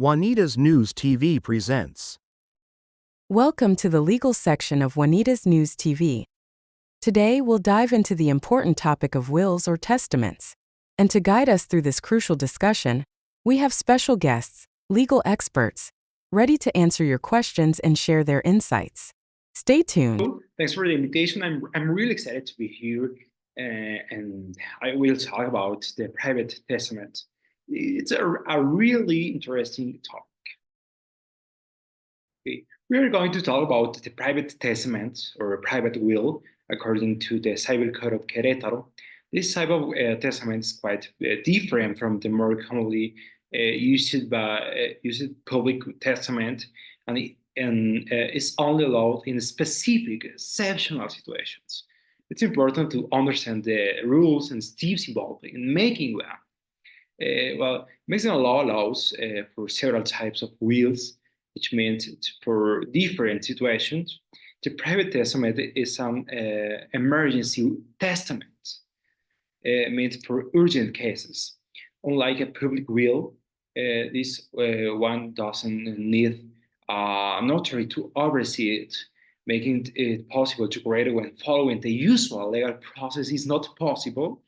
Juanita's News TV presents. Welcome to the legal section of Juanita's News TV. Today, we'll dive into the important topic of wills or testaments. And to guide us through this crucial discussion, we have special guests, legal experts, ready to answer your questions and share their insights. Stay tuned. Thanks for the invitation. I'm really excited to be here, and I will talk about the private testament. It's a really interesting topic. Okay. We are going to talk about the private testament or private will according to the Civil Code of Querétaro. This type of testament is quite different from the more commonly used public testament, and is only allowed in specific exceptional situations. It's important to understand the rules and steps involved in making one. Making a law allows for several types of wills, which means for different situations. The private testament is an emergency testament, meant for urgent cases. Unlike a public will, this one doesn't need a notary to oversee it, making it possible to create it when following the usual legal process is not possible.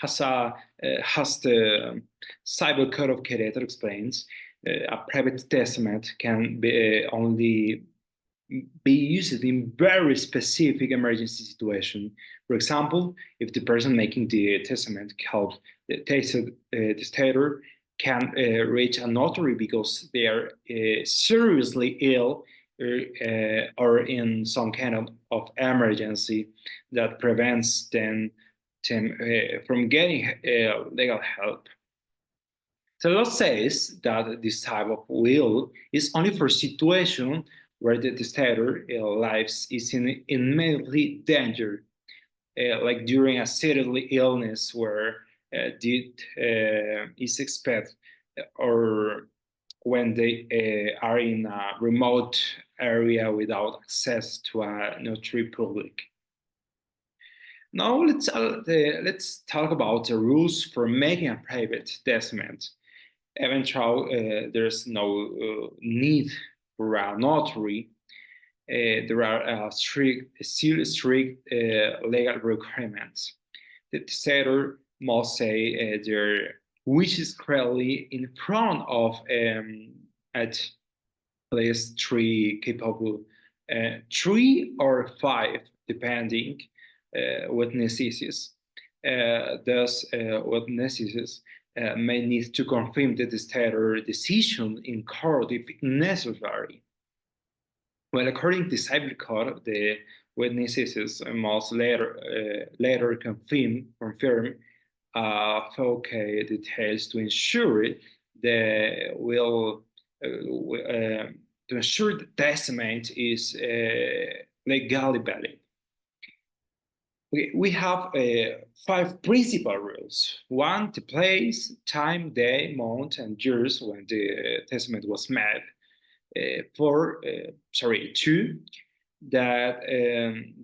As the Civil Code of Querétaro explains, a private testament can only be used in very specific emergency situation. For example, if the person making the testament called the testator can reach a notary because they are seriously ill or in some kind of emergency that prevents them from getting legal help. The law says that this type of will is only for situation where the testator life is in immediately danger, like during a serious illness where death is expected, or when they are in a remote area without access to a notary public. Now let's talk about the rules for making a private testament. Even though there's no need for a notary, there are still strict legal requirements. The testator must say their wishes clearly in front of at least three or five, depending witnesses. Thus, witnesses may need to confirm the testator decision in court if necessary. Well, according to the Civil Code, the witnesses must later confirm okay details to ensure the testament is legally valid. We have five principal rules. One, the place, time, day, month, and years when the testament was made. Two, that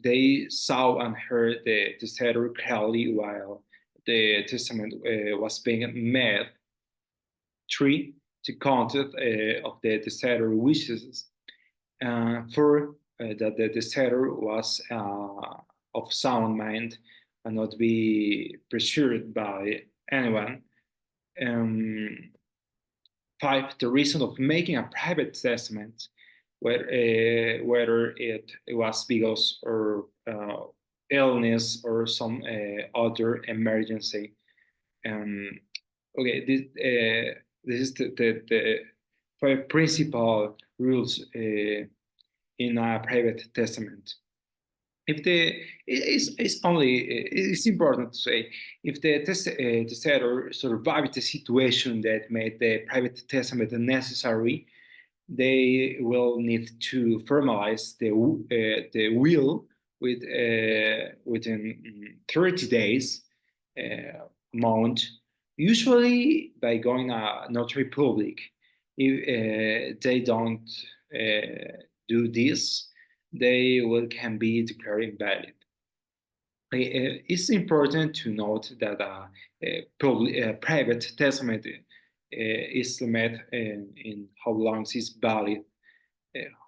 they saw and heard the testator clearly while the testament was being made. Three, the content of the testator wishes. Four, that the testator was of sound mind and not be pressured by anyone. Five, the reason of making a private testament, whether it was because of illness or some other emergency. This is the five principal rules in a private testament. It's important to say if the testator survived the situation that made the private testament necessary, they will need to formalize the will within 30 days, month, usually by going a notary public. If they don't do this, they can be declared invalid. It's important to note that a private testament is limited in how long it's valid,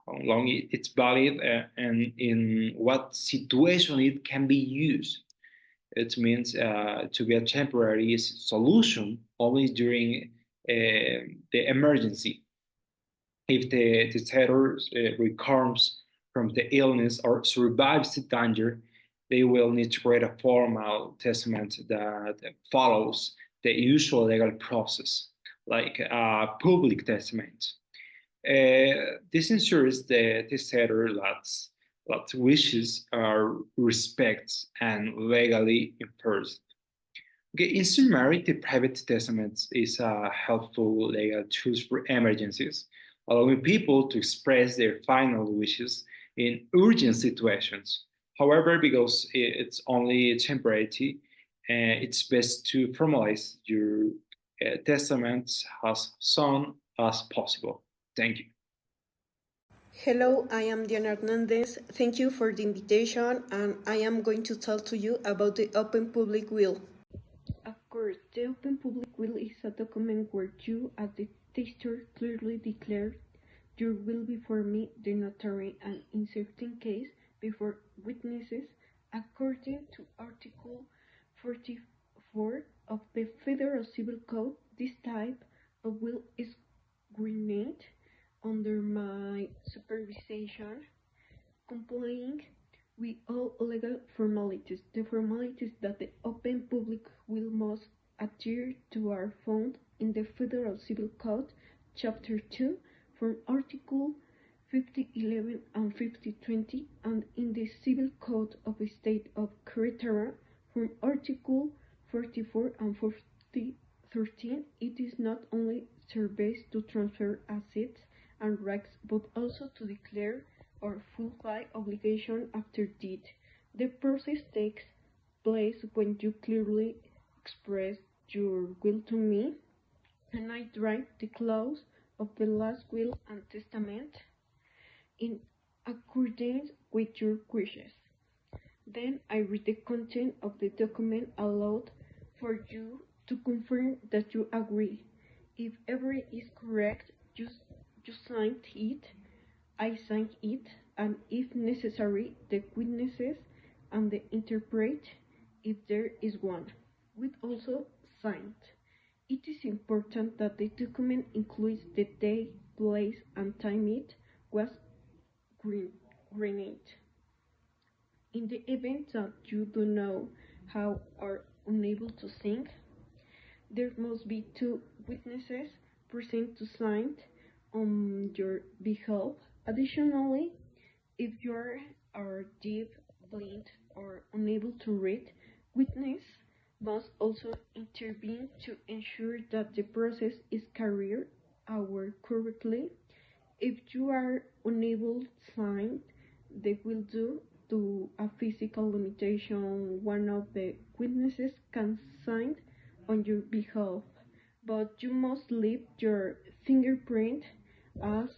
how long it's valid, and in what situation it can be used. It means to get temporary solution only during the emergency. If the terror recovers from the illness or survives the danger, they will need to create a formal testament that follows the usual legal process, like a public testament. This ensures the testator that wishes are respected and legally enforced. Okay, in summary, the private testament is a helpful legal tool for emergencies, allowing people to express their final wishes in urgent situations. However, because it's only temporary, it's best to formalize your testament as soon as possible. Thank you. Hello, I am Diana Hernandez. Thank you for the invitation, and I am going to tell to you about the Open Public Will. Of course, the Open Public Will is a document where you, as the testator, clearly declare your will before me, the notary, and in certain case, before witnesses, according to Article 44 of the Federal Civil Code. This type of will is granted under my supervision, complying with all legal formalities. The formalities that the Open Public Will must adhere to are found in the Federal Civil Code, Chapter 2, from Article 5011 and 5020, and in the Civil Code of the State of Querétaro, from Article 44 and 4013. It is not only serves to transfer assets and rights, but also to declare or fulfill obligation after deed. The process takes place when you clearly express your will to me, and I write the clause of the last will and testament in accordance with your wishes. Then I read the content of the document aloud for you to confirm that you agree. If everything is correct, you signed it, I signed it, and if necessary, the witnesses and the interpreter, if there is one, will also sign. It is important that the document includes the day, place, and time it was granted. In the event that you do know how or unable to sign, there must be two witnesses present to sign on your behalf. Additionally, if you are deaf, blind, or unable to read, witness must also intervene to ensure that the process is carried out correctly. If you are unable to sign, they will due to a physical limitation. One of the witnesses can sign on your behalf, but you must leave your fingerprint as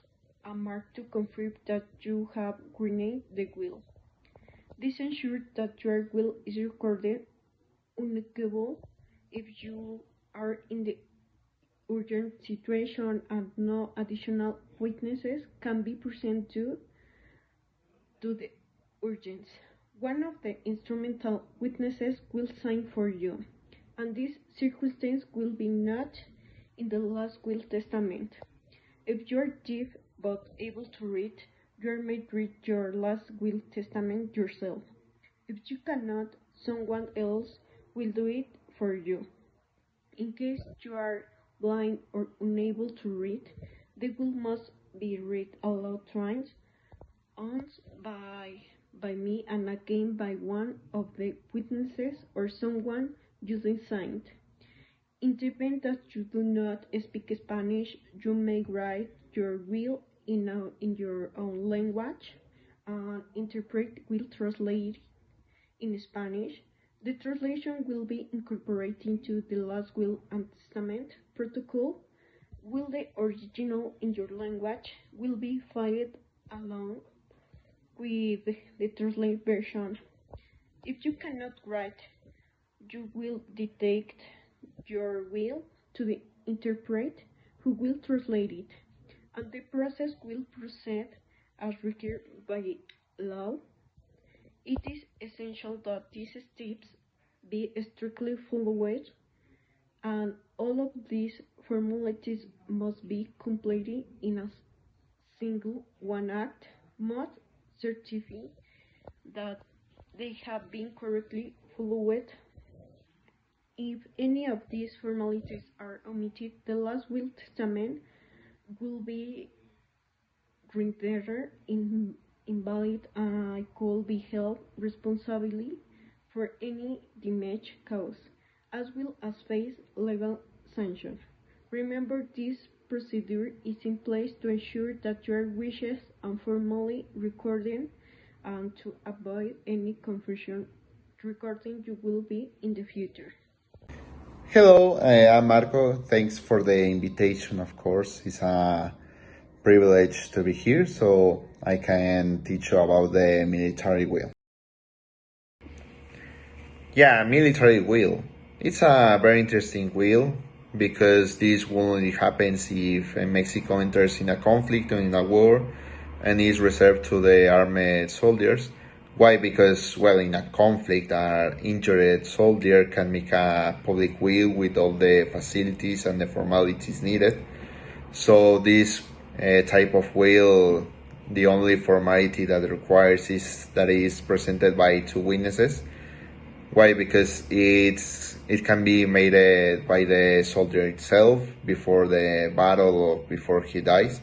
a mark to confirm that you have granted the will. This ensures that your will is recorded unacceptable if you are in the urgent situation and no additional witnesses can be presented due to the urgency. One of the instrumental witnesses will sign for you, and this circumstance will be not in the last will testament. If you are deaf but able to read, you may read your last will testament yourself. If you cannot, someone else will do it for you. In case you are blind or unable to read, the will must be read aloud twice, once by me and again by one of the witnesses or someone using signs. In the event that you do not speak Spanish, you may write your will in your own language. An interpreter will translate in Spanish. The translation will be incorporated into the last will and testament protocol. Will the original in your language will be filed along with the translated version. If you cannot write, you will dictate your will to the interpret, who will translate it, and the process will proceed as required by law. It is essential that these steps be strictly followed, and all of these formalities must be completed in a single one act, must certify that they have been correctly followed. If any of these formalities are omitted, the last will testament will be rendered invalid and could be held responsible for any damage caused, as well as face legal sanctions. Remember, this procedure is in place to ensure that your wishes are formally recorded and to avoid any confusion regarding you will be in the future. Hello, I'm Marco. Thanks for the invitation, of course. It's a privilege to be here so I can teach you about the military will. Yeah, military will. It's a very interesting will because this only happens if Mexico enters in a conflict or in a war and is reserved to the armed soldiers. Why? Because, well, in a conflict, an injured soldier can make a public will with all the facilities and the formalities needed. So this type of will, the only formality that it requires is that it is presented by two witnesses. Why? Because it can be made by the soldier itself before the battle or before he dies,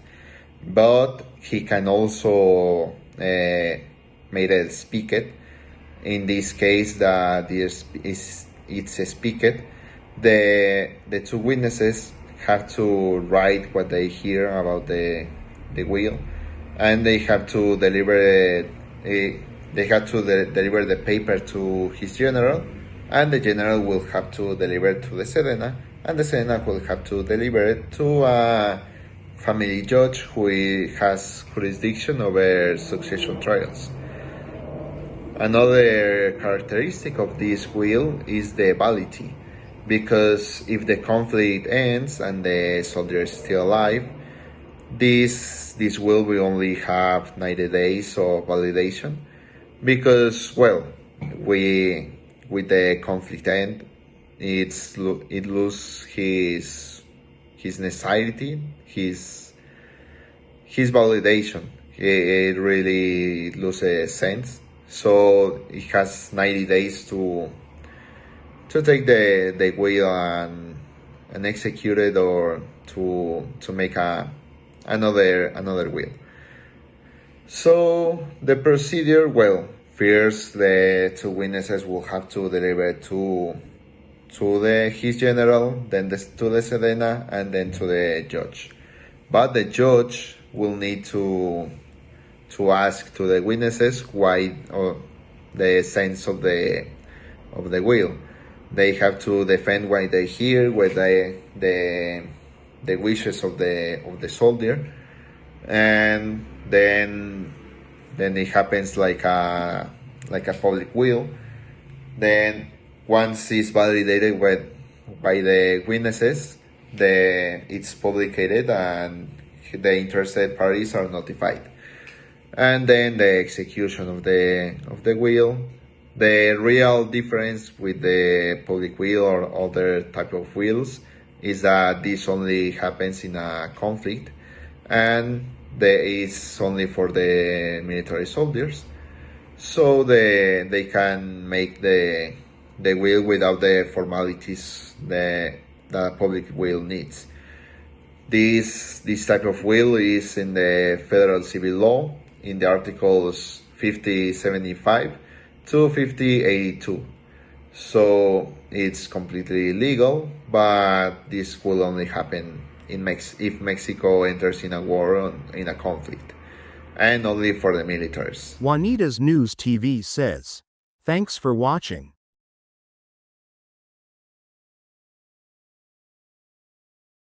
but he can also made it speak it. In this case, that it's speak it. The two witnesses have to write what they hear about the will, and they have to deliver deliver the paper to his general, and the general will have to deliver it to the Sedena, and the Sedena will have to deliver it to a family judge who has jurisdiction over succession trials. Another characteristic of this will is the validity, because if the conflict ends and the soldier is still alive, this will only have 90 days of validation, because, well, with the conflict end, it loses his necessity, his validation. It really loses sense. So it has 90 days to take the will and execute it, or to make another will. So the procedure, well, first the two witnesses will have to deliver it to his general, then to the Sedena, and then to the judge. But the judge will need to ask to the witnesses why, or the sense of the will. They have to defend why they hear, what the wishes of the soldier, and then it happens like a public will. Then once it's validated by the witnesses, it's publicated and the interested parties are notified. And then the execution of the will. The real difference with the public will or other type of wills is that this only happens in a conflict, and it's only for the military soldiers, so they can make the will without the formalities that public will needs. This type of will is in the federal civil law, in the articles 5075 to 5082. So it's completely legal, but this will only happen if Mexico enters in a war or in a conflict, and only for the militaries. Juanita's News TV says, "Thanks for watching.